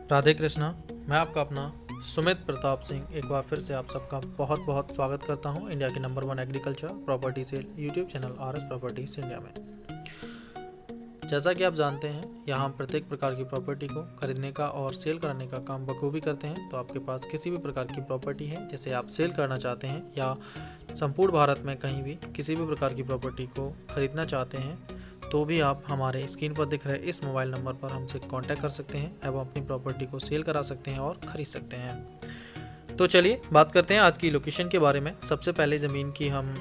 राधे कृष्णा। मैं आपका अपना सुमित प्रताप सिंह एक बार फिर से आप सबका बहुत बहुत स्वागत करता हूं इंडिया के number 1 agriculture property sale YouTube channel R S properties India में। जैसा कि आप जानते हैं, यहाँ हम प्रत्येक प्रकार की प्रॉपर्टी को खरीदने का और सेल करने का काम बखूबी करते हैं। तो आपके पास किसी भी प्रकार की प्रॉपर्टी है जिसे आप सेल करना चाहते हैं या संपूर्ण भारत में कहीं भी किसी भी प्रकार की प्रॉपर्टी को खरीदना चाहते हैं, तो भी आप हमारे स्क्रीन पर दिख रहे इस मोबाइल नंबर पर हमसे कांटेक्ट कर सकते हैं एवं अपनी प्रॉपर्टी को सेल करा सकते हैं और ख़रीद सकते हैं। तो चलिए बात करते हैं आज की लोकेशन के बारे में। सबसे पहले ज़मीन की हम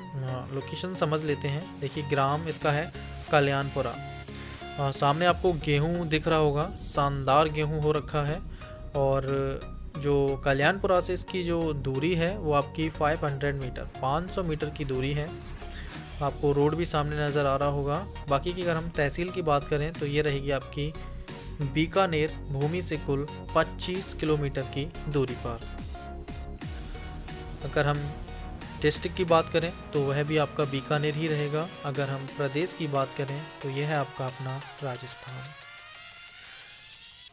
लोकेशन समझ लेते हैं। देखिए, ग्राम इसका है कल्याणपुरा। सामने आपको गेहूं दिख रहा होगा, शानदार गेहूं हो रखा है। और जो कल्याणपुरा से इसकी जो दूरी है वो आपकी 500 मीटर की दूरी है। आपको रोड भी सामने नज़र आ रहा होगा। बाकी की अगर हम तहसील की बात करें तो ये रहेगी आपकी बीकानेर भूमि से कुल 25 किलोमीटर की दूरी पर। अगर हम डिस्ट्रिक्ट की बात करें तो वह भी आपका बीकानेर ही रहेगा। अगर हम प्रदेश की बात करें तो यह है आपका अपना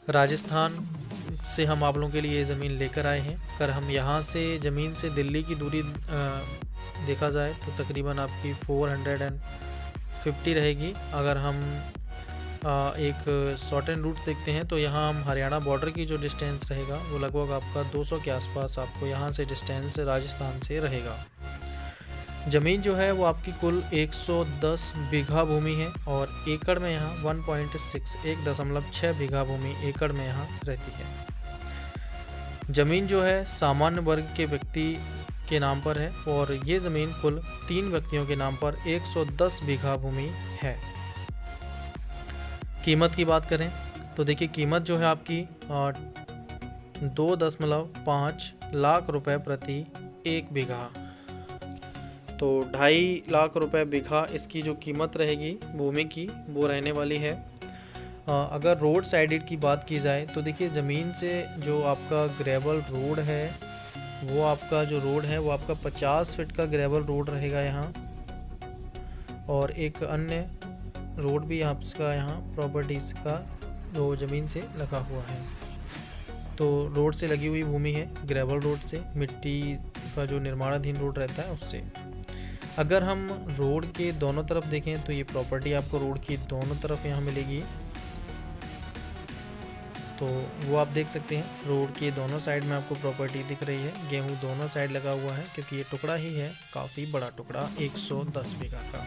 राजस्थान से हम आप लोगों के लिए ये ज़मीन लेकर आए हैं। अगर हम यहाँ से ज़मीन से दिल्ली की दूरी देखा जाए तो तकरीबन आपकी 450 रहेगी। अगर हम एक शॉर्ट एंड रूट देखते हैं तो यहाँ हम हरियाणा बॉर्डर की जो डिस्टेंस रहेगा वो लगभग आपका 200 के आसपास आपको यहाँ से डिस्टेंस राजस्थान से रहेगा। ज़मीन जो है वो आपकी कुल 110 बीघा भूमि है और एकड़ में यहाँ 1.6 बीघा भूमि एकड़ में यहाँ रहती है। ज़मीन जो है सामान्य वर्ग के व्यक्ति के नाम पर है और ये ज़मीन कुल 3 व्यक्तियों के नाम पर 110 बीघा भूमि है। कीमत की बात करें तो देखिए, कीमत जो है आपकी 2.5 लाख रुपए प्रति 1 बीघा, तो 2.5 लाख रुपए बीघा इसकी जो कीमत रहेगी भूमि की वो रहने वाली है। अगर रोड साइडेड की बात की जाए तो देखिए, ज़मीन से जो आपका ग्रेवल रोड है वो आपका 50 फीट का ग्रेवल रोड रहेगा यहाँ। और एक अन्य रोड भी आपका यहाँ प्रॉपर्टीज़ का जो ज़मीन से लगा हुआ है, तो रोड से लगी हुई भूमि है, ग्रेवल रोड से, मिट्टी का जो निर्माणाधीन रोड रहता है उससे। अगर हम रोड के दोनों तरफ देखें तो ये प्रॉपर्टी आपको रोड की दोनों तरफ यहाँ मिलेगी। तो वो आप देख सकते हैं, रोड के दोनों साइड में आपको प्रॉपर्टी दिख रही है। गेहूं दोनों साइड लगा हुआ है क्योंकि ये टुकड़ा ही है, काफ़ी बड़ा टुकड़ा 110 बीघा का।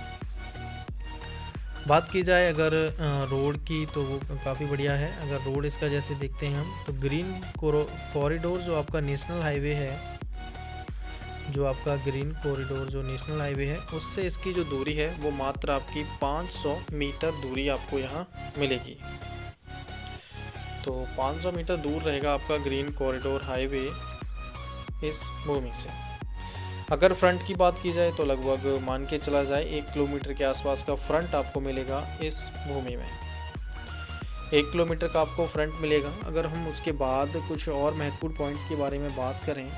बात की जाए अगर रोड की तो वो काफ़ी बढ़िया है। अगर रोड इसका जैसे देखते हैं हम तो ग्रीन कॉरिडोर जो आपका नेशनल हाईवे है, जो नेशनल हाईवे है उससे इसकी जो दूरी है वो मात्र आपकी 500 मीटर दूरी आपको यहाँ मिलेगी। तो 500 मीटर दूर रहेगा आपका ग्रीन कॉरिडोर हाईवे इस भूमि से। अगर फ्रंट की बात की जाए तो लगभग मान के चला जाए 1 किलोमीटर के आसपास का फ्रंट आपको मिलेगा इस भूमि में। 1 किलोमीटर का आपको फ्रंट मिलेगा। अगर हम उसके बाद कुछ और महत्वपूर्ण पॉइंट्स के बारे में बात करें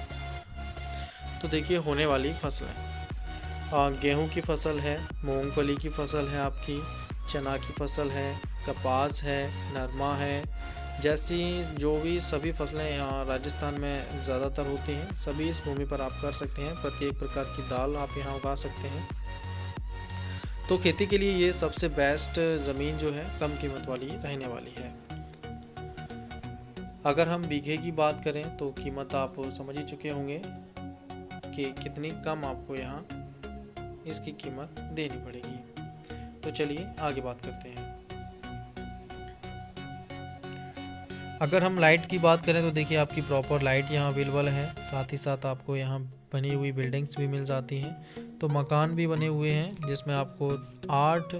तो देखिए, होने वाली फसलें, गेहूं की फसल है, मूंगफली की फसल है, आपकी चना की फसल है, कपास है, नरमा है, जैसी जो भी सभी फसलें राजस्थान में ज़्यादातर होती हैं, सभी इस भूमि पर आप कर सकते हैं। प्रत्येक प्रकार की दाल आप यहाँ उगा सकते हैं। तो खेती के लिए ये सबसे बेस्ट ज़मीन जो है कम कीमत वाली रहने वाली है। अगर हम बीघे की बात करें तो कीमत आप समझ ही चुके होंगे कि कितनी कम आपको यहाँ इसकी कीमत देनी पड़ेगी। तो चलिए आगे बात करते हैं। अगर हम लाइट की बात करें तो देखिए, आपकी प्रॉपर लाइट यहाँ अवेलेबल है। साथ ही साथ आपको यहाँ बनी हुई बिल्डिंग्स भी मिल जाती हैं। तो मकान भी बने हुए हैं जिसमें आपको 8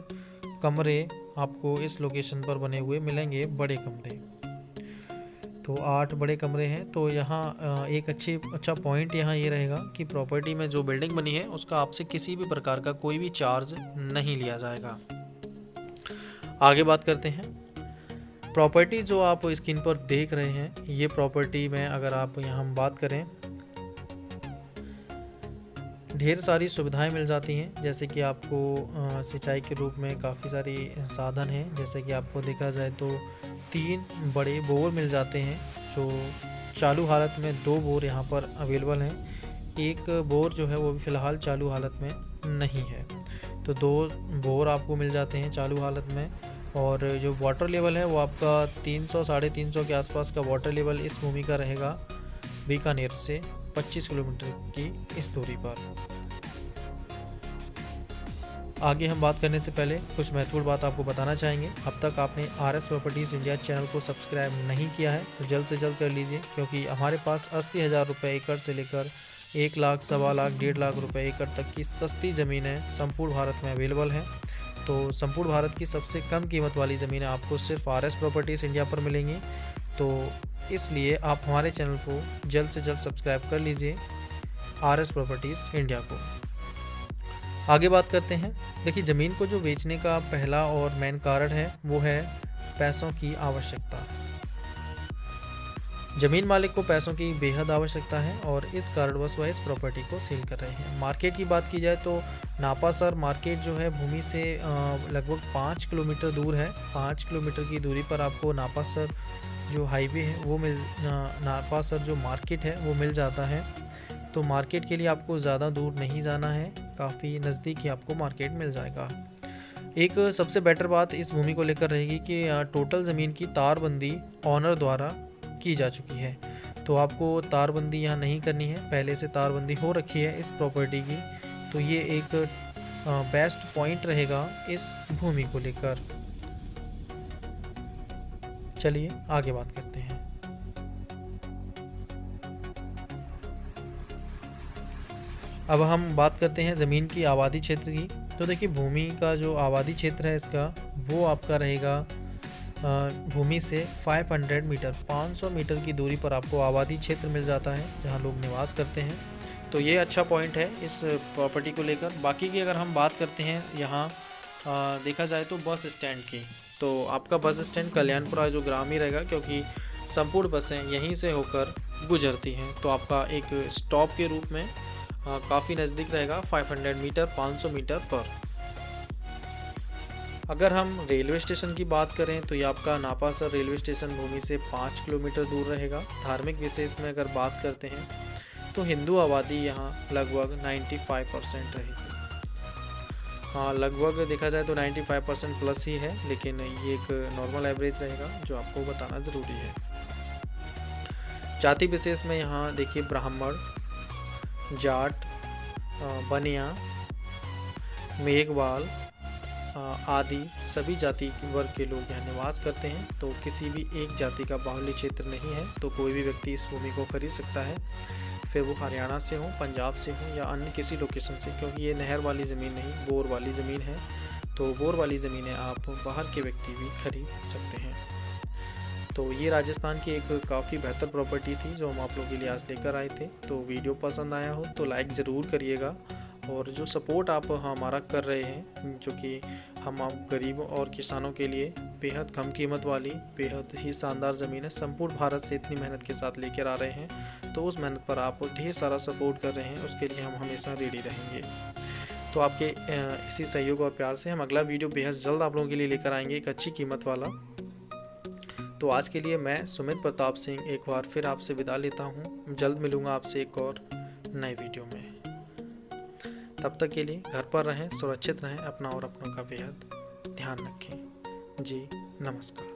कमरे आपको इस लोकेशन पर बने हुए मिलेंगे, बड़े कमरे। तो 8 बड़े कमरे हैं। तो यहाँ एक अच्छा पॉइंट यहाँ ये रहेगा कि प्रॉपर्टी में जो बिल्डिंग बनी है उसका आपसे किसी भी प्रकार का कोई भी चार्ज नहीं लिया जाएगा। आगे बात करते हैं। प्रॉपर्टी जो आप स्क्रीन पर देख रहे हैं, ये प्रॉपर्टी में अगर आप यहाँ हम बात करें ढेर सारी सुविधाएं मिल जाती हैं, जैसे कि आपको सिंचाई के रूप में काफ़ी सारी साधन हैं। जैसे कि आपको देखा जाए तो 3 बड़े बोर मिल जाते हैं, जो चालू हालत में 2 बोर यहाँ पर अवेलेबल हैं। एक बोर जो है वो भी फ़िलहाल चालू हालत में नहीं है, तो 2 बोर आपको मिल जाते हैं चालू हालत में। और जो वाटर लेवल है वो आपका 300 साढ़े 300 के आसपास का वाटर लेवल इस भूमि का रहेगा, बीकानेर से 25 किलोमीटर की इस दूरी पर। आगे हम बात करने से पहले कुछ महत्वपूर्ण बात आपको बताना चाहेंगे। अब तक आपने RS प्रॉपर्टीज़ इंडिया चैनल को सब्सक्राइब नहीं किया है तो जल्द से जल्द कर लीजिए, क्योंकि हमारे पास 80,000 रुपये एकड़ से लेकर 1 लाख, 1.25 लाख, 1.5 लाख रुपये एकड़ तक की सस्ती ज़मीनें संपूर्ण भारत में अवेलेबल हैं। तो संपूर्ण भारत की सबसे कम कीमत वाली ज़मीनें आपको सिर्फ RS प्रॉपर्टीज़ इंडिया पर मिलेंगी। तो इसलिए आप हमारे चैनल को जल्द से जल्द सब्सक्राइब कर लीजिए, RS प्रॉपर्टीज़ इंडिया को। आगे बात करते हैं। देखिए, ज़मीन को जो बेचने का पहला और मेन कारण है वो है पैसों की आवश्यकता। ज़मीन मालिक को पैसों की बेहद आवश्यकता है और इस कारणवश वह इस प्रॉपर्टी को सेल कर रहे हैं। मार्केट की बात की जाए तो नापासर मार्केट जो है भूमि से लगभग 5 किलोमीटर दूर है। 5 किलोमीटर की दूरी पर आपको नापासर जो हाईवे है वो नापासर जो मार्केट है वो मिल जाता है। तो मार्केट के लिए आपको ज़्यादा दूर नहीं जाना है, काफ़ी नज़दीक ही आपको मार्केट मिल जाएगा। एक सबसे बेटर बात इस भूमि को लेकर रहेगी कि टोटल ज़मीन की तारबंदी ऑनर द्वारा की जा चुकी है, तो आपको तारबंदी यहाँ नहीं करनी है, पहले से तारबंदी हो रखी है इस प्रॉपर्टी की। तो ये एक बेस्ट पॉइंट रहेगा इस भूमि को लेकर। चलिए आगे बात करते हैं। अब हम बात करते हैं ज़मीन की आबादी क्षेत्र की। तो देखिए, भूमि का जो आबादी क्षेत्र है इसका वो आपका रहेगा भूमि से 500 मीटर 500 मीटर की दूरी पर आपको आबादी क्षेत्र मिल जाता है जहां लोग निवास करते हैं। तो ये अच्छा पॉइंट है इस प्रॉपर्टी को लेकर। बाकी की अगर हम बात करते हैं यहाँ देखा जाए तो बस स्टैंड की, तो आपका बस स्टैंड कल्याणपुरा जो ग्राम ही रहेगा, क्योंकि संपूर्ण बसें यहीं से होकर गुजरती हैं। तो आपका एक स्टॉप के रूप में काफ़ी नज़दीक रहेगा, 500 मीटर 500 मीटर पर। अगर हम रेलवे स्टेशन की बात करें तो ये आपका नापासर रेलवे स्टेशन भूमि से 5 किलोमीटर दूर रहेगा। धार्मिक विशेष में अगर बात करते हैं तो हिंदू आबादी यहाँ लगभग 95% रहेगी। हाँ, लगभग देखा जाए तो 95% प्लस ही है, लेकिन ये एक नॉर्मल एवरेज रहेगा जो आपको बताना ज़रूरी है। जाति विशेष में यहाँ देखिए ब्राह्मण, जाट, बनिया, मेघवाल आदि सभी जाति वर्ग के लोग यहाँ निवास करते हैं। तो किसी भी एक जाति का बाहुल्य क्षेत्र नहीं है, तो कोई भी व्यक्ति इस भूमि को खरीद सकता है, फिर वो हरियाणा से हो, पंजाब से हो या अन्य किसी लोकेशन से, क्योंकि ये नहर वाली ज़मीन नहीं, बोर वाली ज़मीन है। तो बोर वाली ज़मीनें आप बाहर के व्यक्ति भी खरीद सकते हैं। तो ये राजस्थान की एक काफ़ी बेहतर प्रॉपर्टी थी जो हम आप लोगों के लिए आज लेकर आए थे। तो वीडियो पसंद आया हो तो लाइक ज़रूर करिएगा, और जो सपोर्ट आप हमारा कर रहे हैं, जो कि हम आप गरीब और किसानों के लिए बेहद कम कीमत वाली बेहद ही शानदार ज़मीन है संपूर्ण भारत से इतनी मेहनत के साथ लेकर आ रहे हैं, तो उस मेहनत पर आप ढेर सारा सपोर्ट कर रहे हैं, उसके लिए हम हमेशा रेडी रहेंगे। तो आपके इसी सहयोग और प्यार से हम अगला वीडियो बेहद जल्द आप लोगों के लिए लेकर आएंगे, एक अच्छी कीमत वाला। तो आज के लिए मैं सुमित प्रताप सिंह एक बार फिर आपसे विदा लेता हूँ। जल्द मिलूँगा आपसे एक और नए वीडियो में। तब तक के लिए घर पर रहें, सुरक्षित रहें, अपना और अपनों का बेहद ध्यान रखें। जी नमस्कार।